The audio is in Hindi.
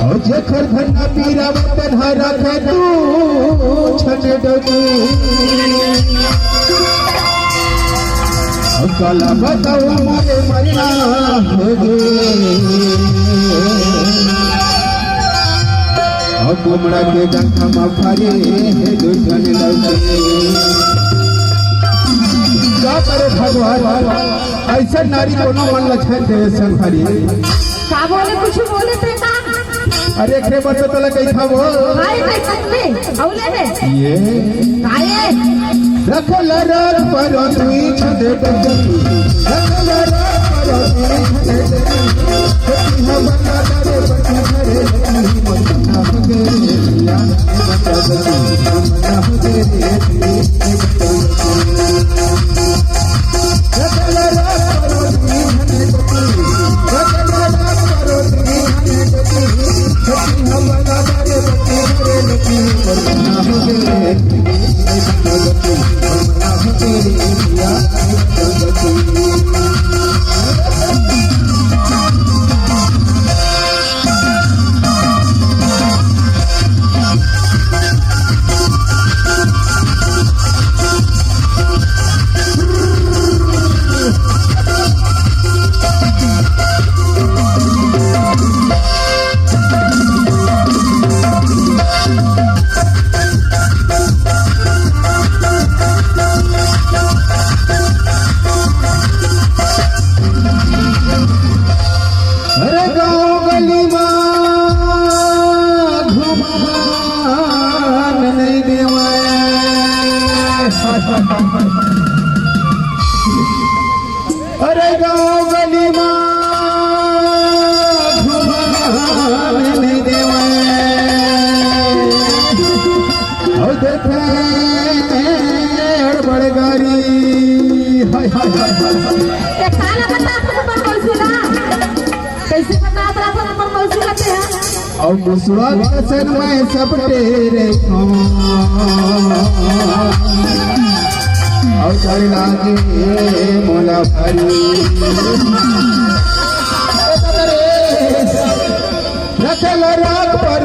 और जेखर धन्ना पीरा वतन हरा खे तू छन डोली कला बताओ मारे मरना होगे और कुमड़ा के गंगा मफारे दुर्गन लगे क्या करे भगवान ऐसा नारी कोनो मन लक्षण दे संभारी का बोले कुछ बोले ते का अरे एकरे बच्चे तो लगे था वो हाय भाई कसमे औले में ये काये रखल रात पर तुई छदे डगती रखल रात पर तुई छदे डगती हम बंदा करे बच्चे घरे मन्ना होगे या बंदा बच्चे मन्ना होगे रखल रात पर तुई छदे डगती रखल रात पर तुई छदे डगती हम बंदा करे बच्चे घरे मन्ना होगे अरे गाँव गली माँ घुमान नहीं देवे और देखे बड़े गाड़ी हाय हाय हाय ये काला बता तुम पर मौसूला कैसे बता रहा था पर मौसूला पे और मुसवा कसर में सब तेरे और चढ़ लागे मोला भरी रखल रात पर